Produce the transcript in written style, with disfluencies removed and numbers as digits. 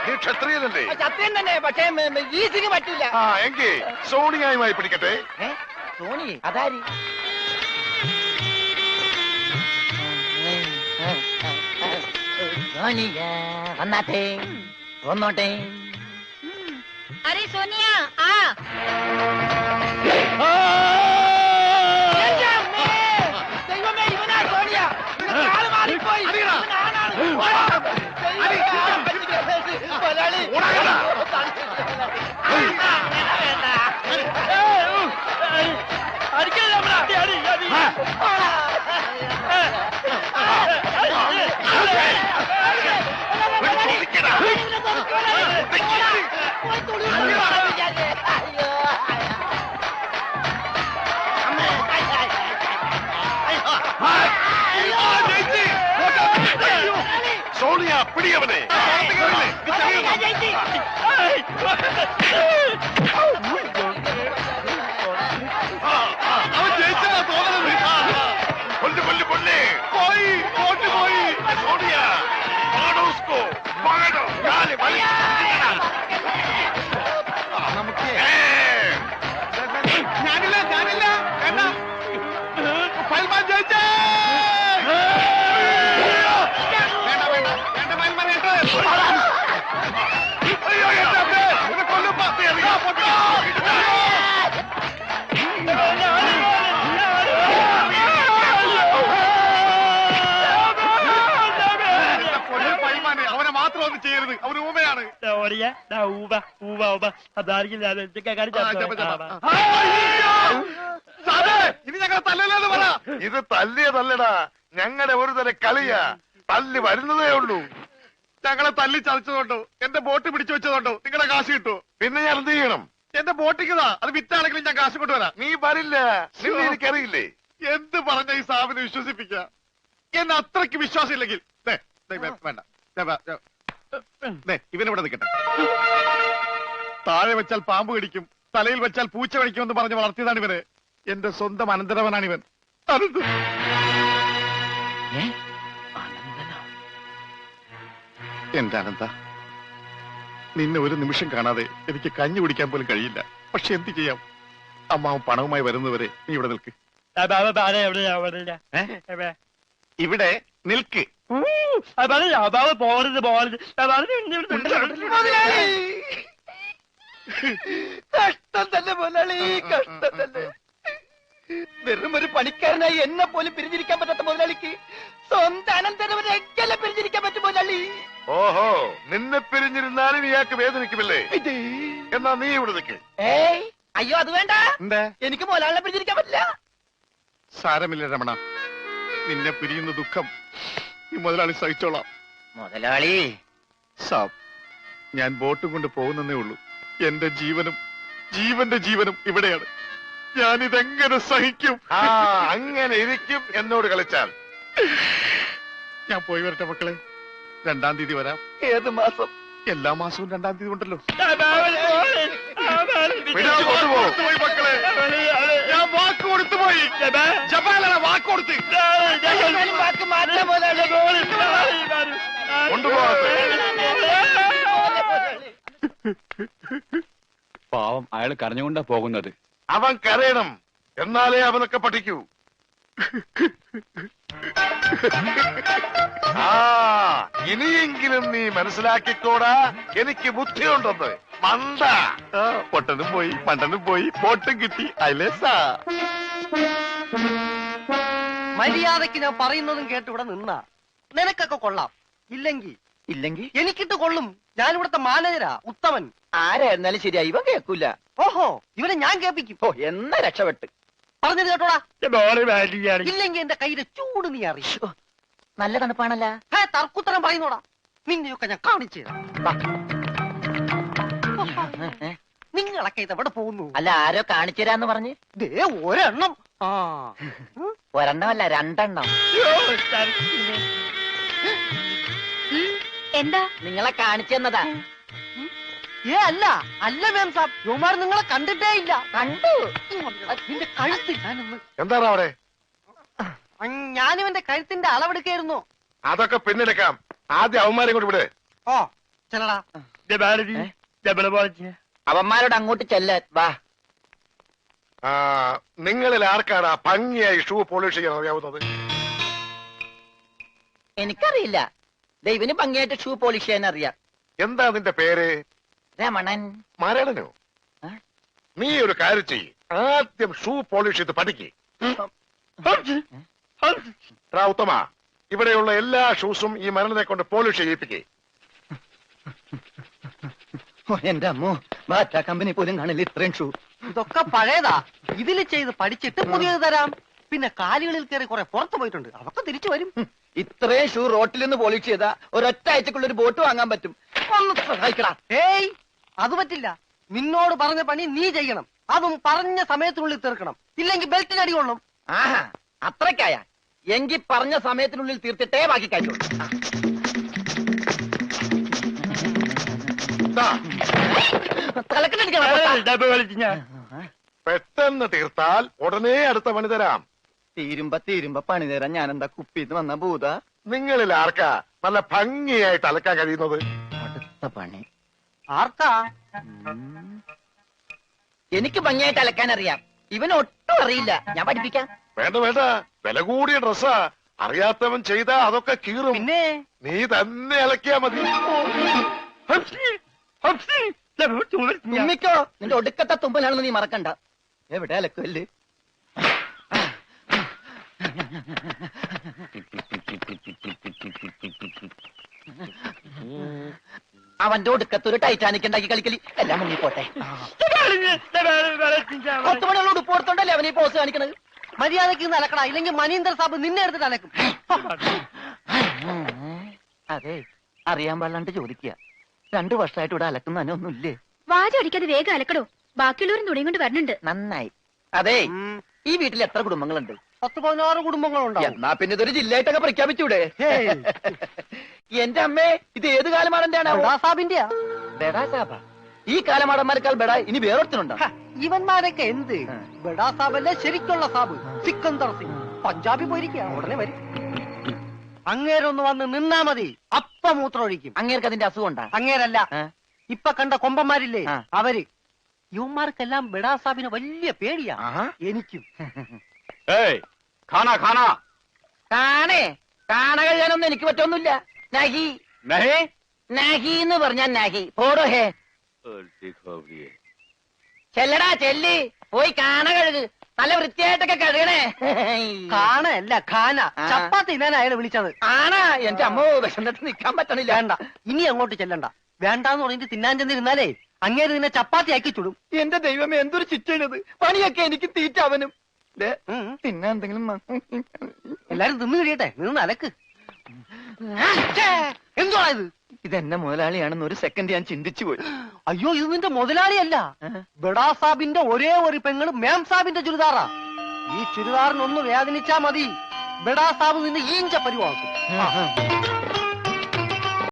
നീ ക്ഷത്രിയനല്ലേ? ക്ഷത്രിയൻ തന്നെ, പക്ഷേ ഈസിന് പറ്റില്ല. എങ്കിൽ സോണിയായുമായി പിടിക്കട്ടെ. സോണി അതാരി? സോണിയ വന്നാട്ടെ, വന്നോട്ടെ. अरे सोनिया आ ദൈവമേ, ഇവനാ സോണിയ. കാല് മാറിപ്പോയി. സോണിയ പിടിയവനെ. അവൻ ജയിച്ചാ തോന്നുന്നത്. കൊല്ല് കൊല്ല് കൊല്ലേ. പോയി പോട്ട് പോയി. സോണിയ പാടോസ്കോ പാടോ കാല് വലി. നമുക്ക് ഞാനില്ല ഞാനില്ല വേണ്ട. പൽമാൻ ജയിച്ചേ. അവനെ മാത്രം ഒന്നും ചെയ്യരുത്, അവന് ഊമയാണ്. ഇനി ഞങ്ങൾ തല്ലല്ലെന്ന് പറ. ഇത് തല്ലിയതല്ലടാ, ഞങ്ങളുടെ ഒരു തരം കളിയാ. തല്ലി വരുന്നതേ ഉള്ളൂ. ഞങ്ങളെ തല്ലി ചതച്ചതുകൊണ്ടോ എന്റെ ബോട്ട് പിടിച്ചു വെച്ചതുകൊണ്ടോ നിങ്ങളുടെ കാശ് കിട്ടുമോ? പിന്നെ ഞാൻ എന്ത് ചെയ്യണം? എന്റെ ബോട്ടിക്കതാ, അത് വിറ്റാണെങ്കിലും ഞാൻ കാശ് കൊണ്ടുവരാം. നീ വരില്ല, എനിക്കറിയില്ലേ. എന്ത് പറഞ്ഞ ഈ സാബിനെ വിശ്വസിപ്പിക്ക? എന്നെ അത്രയ്ക്ക് വിശ്വാസം ഇല്ലെങ്കിൽ വേണ്ട, ഇവനിവിടെ നിൽക്കട്ടെ. താഴെ വെച്ചാൽ പാമ്പ് കടിക്കും, തലയിൽ വെച്ചാൽ പൂച്ച കടിക്കുമെന്ന് പറഞ്ഞ് വളർത്തിയതാണ് ഇവന്. എന്റെ സ്വന്തം അനന്തരവനാണ് ഇവൻ. എന്റെ അനന്ത, നിന്നെ ഒരു നിമിഷം കാണാതെ എനിക്ക് കഞ്ഞി കുടിക്കാൻ പോലും കഴിയില്ല. പക്ഷെ എന്ത് ചെയ്യാം, അമ്മാവൻ പണവുമായി വരുന്നവരെ നീ ഇവിടെ നിൽക്ക്. ഇവിടെ നിൽക്ക്. കഷ്ടം തന്നെ മുതലാളി, കഷ്ടം തന്നെ. വെറും ഒരു പണിക്കാരനായി എന്നെ പോലും പിരിഞ്ഞിരിക്കാൻ പറ്റാത്ത മുതലാളിക്ക് സ്വന്തം അനന്തരവനെ എങ്ങനെ പിരിഞ്ഞിരിക്കാൻ പറ്റും മുതലാളി? ഓഹോ, നിന്നെ പിരിഞ്ഞിരുന്നാലും ഇയാൾക്ക് വേദനിക്കുമല്ലേ? എന്നാ നീ ഇവിടെ നിൽക്ക്. അയ്യോ അത് വേണ്ട, എനിക്ക് മുതലാളിനെ പിരിഞ്ഞിരിക്കാൻ പറ്റില്ല. സാരമില്ല രമണ, നിന്നെ പിരിയുന്ന ദുഃഖം ഈ മുതലാളി സഹിച്ചോളാം. മുതലാളി സാബ്, ഞാൻ ബോട്ടും കൊണ്ട് പോകുന്നേ ഉള്ളൂ. എന്റെ ജീവനും ജീവന്റെ ജീവനും ഇവിടെയാണ്. ഞാനിതെങ്ങനെ സഹിക്കും? അങ്ങനെ ഇരിക്കും എന്നോട് കളിച്ചാൽ. ഞാൻ പോയി വരട്ടെ മക്കളെ, 2-ാം തീയതി വരാം. ഏത് മാസം? എല്ലാ മാസവും 2-ാം തീയതി ഉണ്ടല്ലോ. കൊണ്ടുപോയി മക്കളെ, ഞാൻ വാക്ക് കൊടുത്തു പോയി. ജപാലാണ് വാക്ക് കൊടുത്ത്. വാക്ക് മാറ്റാൻ പാവം, അയാൾ കരഞ്ഞുകൊണ്ടാ പോകുന്നത്. അവൻ കരയണം, എന്നാലേ അവനൊക്കെ പഠിക്കൂ. ഇനിയെങ്കിലും നീ മനസ്സിലാക്കിക്കോടാ, എനിക്ക് ബുദ്ധിയുണ്ടെന്ന്. മണ്ട പൊട്ടനും പോയി, മണ്ടനും പോയി, ബോട്ടും കിട്ടി. അയലേസാ മര്യാദക്ക് ഞാൻ പറയുന്നതും കേട്ട് ഇവിടെ നിന്നാ നിനക്കൊക്കെ കൊള്ളാം. ഇല്ലെങ്കിൽ എനിക്കിട്ട് കൊള്ളും. ഞാൻ ഇവിടുത്തെ മാനേജരാ, ഉത്തമൻ. ആരായിരുന്നാലും ശരിയാ, ഇവൻ കേൾക്കൂല. ഓഹോ, ഇവനെ ഞാൻ കേൾപ്പിക്കും. ഓ, എന്നാ രക്ഷപ്പെട്ട്. പറഞ്ഞത് കേട്ടോടാ. ഇല്ലെങ്കിൽ എന്റെ കയ്യിലെ ചൂട് നീ അറിയോ? നല്ല തണുപ്പാണല്ല. തർക്കുത്തരം പറയുന്നോടാ. നിന്നെയൊക്കെ ഞാൻ കാണിച്ചു തരാം. നിങ്ങളൊക്കെ ഇതെവിടെ പോകുന്നു? അല്ല, ആരോ കാണിച്ചു തരാന്ന് പറഞ്ഞ് ദേ ഒരെണ്ണം. ഒരെണ്ണമല്ല, 2 എന്താ? നിങ്ങളെ കാണിച്ചു തന്നതാ. അല്ല അല്ല മാം സാബ്, യുമാർ നിങ്ങളെ കണ്ടിട്ടേ ഇല്ല. കണ്ടു. നിന്റെ കഴുത്ത് ഞാനൊന്ന്. എന്താണ് അവിടെ? ഞാനിവന്റെ കഴുത്തിന്റെ അളവെടുക്കായിരുന്നു. അതൊക്കെ പിന്നെടുക്കാം. ആദ്യം അവന്മാരെ കൊണ്ട് വിട്. ഓ ചെല്ലടാ. അവന്മാരോട് അങ്ങോട്ട് ചെല്ലാൻ വാ. ആ, നിങ്ങളിൽ ആർക്കാണ് ഭംഗിയായി ഷൂ പോളിഷ് ചെയ്യാൻ അറിയാവുന്നത്? എനിക്കറിയില്ല. ദൈവന് ഭംഗിയായിട്ട് ഷൂ പോളിഷ് ചെയ്യാൻ അറിയാം. എന്താ നിന്റെ പേര്? രമണൻ. മരണനോ? നീ ഒരു കാര്യം ചെയ്യ്, ആദ്യം ഷൂ പോളിഷ് ചെയ്ത് പഠിക്ക്. ഉത്തമ, ഇവിടെയുള്ള എല്ലാ ഷൂസും ഈ മരണനെ കൊണ്ട് പോളിഷ് ചെയ്യിപ്പിക്കേ. എന്റെ അമ്മോ, ബാറ്റ കമ്പനി പോലും കാണില്ല ഇത്രയും ഷൂ. ഇതൊക്കെ പഴയതാ. ഇതിൽ ചെയ്ത് പഠിച്ചിട്ട് പുതിയത് തരാം. പിന്നെ കാലുകളിൽ കയറി കുറെ പുറത്തു പോയിട്ടുണ്ട്, അതൊക്കെ തിരിച്ചു വരും. ഇത്രയും ഷൂ റോട്ടിൽ നിന്ന് പോളിഷ് ചെയ്താ ഒരൊറ്റ ആഴ്ചക്കുള്ള ഒരു ബോട്ട് വാങ്ങാൻ പറ്റും. ഒന്ന് സഹായിക്കടാ. ഏയ് അത് പറ്റില്ല. നിന്നോട് പറഞ്ഞ പണി നീ ചെയ്യണം. അതും പറഞ്ഞ സമയത്തിനുള്ളിൽ തീർക്കണം. ഇല്ലെങ്കിൽ ബെൽറ്റിന് അടി കൊള്ളും. ആഹാ, അത്രക്കായ എങ്കി പറഞ്ഞ സമയത്തിനുള്ളിൽ തീർത്തിട്ടേ ബാക്കി കഴിയുള്ളൂ. ദാ, തലക്കിട്ടടിക്കണം. പെട്ടെന്ന് തീർത്താൽ ഉടനെ അടുത്ത പണി തരാം. തീരുമ്പ പണി തരാൻ ഞാനെന്താ കുപ്പിന്ന് വന്ന ഭൂത? നിങ്ങളിൽ ആർക്കാ നല്ല ഭംഗിയായിട്ട് അലക്കാൻ കഴിയുന്നത്? അടുത്ത പണി ആർക്കാ? എനിക്ക് ഭംഗിയായിട്ട് അലക്കാൻ അറിയാം. ഇവന് ഒട്ടും അറിയില്ല. ഞാൻ പഠിപ്പിക്കാം. വേണ്ട വേണ്ട, വില കൂടിയ ഡ്രസ്സാ. അറിയാത്തവൻ ചെയ്താ അതൊക്കെ കീറും. പിന്നെ നീ തന്നെ അലക്കിയാ മതി. തുമ്മിക്കോ, നിന്റെ ഒടുക്കത്തെ തുമ്പലാണെന്ന് നീ മറക്കണ്ട. എവിടെ അലക്കല്ലേ? അവന്റെ ഒടുക്കത്തൊരു ടൈറ്റാനിക് ഉണ്ടാക്കി കളിക്കലി. എല്ലാം മുന്നിൽ പോട്ടെ. 10 മണിയുള്ള ഉടുപ്പ് കൊടുത്തോണ്ടല്ലേ അവനീ പോസ് കാണിക്കണത്. മര്യാദക്ക് അലക്കടാ, ഇല്ലെങ്കിൽ മനീന്ദർ സാബ് നിന്നെ എടുത്തിട്ട് അലക്കും. അതെ, അറിയാൻ പാടില്ലാണ്ട് ചോദിക്കുക. 2 വർഷമായിട്ട് ഇവിടെ അലക്കുന്ന തന്നെ ഒന്നുമില്ലേ? വാചടിക്കാതെ വേഗം അലക്കടോ, ബാക്കിയുള്ളവരും തുണിയും കൊണ്ട് വരണുണ്ട്. നന്നായി. അതെ, ഈ വീട്ടിൽ എത്ര കുടുംബങ്ങളുണ്ട്? 10-16 കുടുംബങ്ങളുണ്ടാവും. എന്നാ പിന്നെ ഇതൊരു ജില്ലയായിട്ടൊക്കെ പ്രഖ്യാപിച്ചൂടെ? ഹേയ്. എന്റെ അമ്മേ, ഇത് ഏത് കാലമാടന്റെയാണ്? ബഡാ സാബിന്റെയാ. ബെടാ സാബ. ഈ കാലമാടന്മാരെക്കാൾ ബെടാ ഇനി വേറൊരുത്തനുണ്ടോ? ഹ, ഇവന്മാരൊക്കെ എന്ത്? ബഡാ സാബല്ലേ ശരിക്കുള്ള സാബ്, സിക്കന്ദർ സിംഗ്. പഞ്ചാബി പോയിരിക്കുക, ഉടനെ വരും. അങ്ങേരൊന്ന് വന്ന് നിന്നാ മതി, അപ്പ മൂത്രമൊഴിക്കും. അങ്ങേർക്ക് അതിന്റെ അസുഖം ഉണ്ടാ? അങ്ങേരല്ല, ഇപ്പൊ കണ്ട കൊമ്പന്മാരില്ലേ ആ. അവര്. യുവന്മാർക്കെല്ലാം ബഡാ സാബിന് വലിയ പേടിയാ. എനിക്കും. ഏയ് ഖാന ഖാന കാണേ, കാണ കഴിയാനൊന്നും എനിക്ക് പറ്റൊന്നുമില്ല. നഹി നഹി നഹി എന്ന് പറഞ്ഞാൽ നഹി. പോടോ ഹേ. ചെല്ലടാ ചെല്ലി, പോയി കാണ കഴുക്. നല്ല വൃത്തിയായിട്ടൊക്കെ കഴുകണേ. കാണല്ല ഖാന. ആ. ചപ്പാത്തി തിന്നാൻ അയാളെ വിളിച്ചത്. ആണാ? എന്റെ അമ്മ വിശന്നിട്ട് നിക്കാൻ പറ്റണില്ല. വേണ്ട, ഇനി അങ്ങോട്ട് ചെല്ലണ്ട. വേണ്ടാന്ന് പറഞ്ഞിട്ട് തിന്നാൻ ചെന്നിരുന്നാലേ അങ്ങേര് നിന്നെ ചപ്പാത്തി ആക്കി ചുടും. എന്റെ ദൈവമേ, എന്തൊരു ചിറ്റണത്. പണിയൊക്കെ എനിക്ക് തീറ്റ അവനും. തിന്നാൻ എന്തെങ്കിലും എല്ലാരും തിന്നു കഴിയട്ടെ, നിന്ന് അലക്ക്. എന്തുവാ ഇത്? ഇതെന്നെ മുതലാളിയാണെന്ന് ഒരു സെക്കൻഡ് ഞാൻ ചിന്തിച്ചു പോയി. അയ്യോ, ഇത് നിന്റെ മുതലാളിയല്ല. ബഡാ സാബിന്റെ ഒരേ ഒരു പെങ്ങള് മേം സാബിന്റെ ചുരിദാറാ. ഈ ചുരിദാറിനൊന്ന് വേദനിച്ചാ മതി, ബഡാ സാബ് നിന്നെ ഈഞ്ച പരിവാക്കും.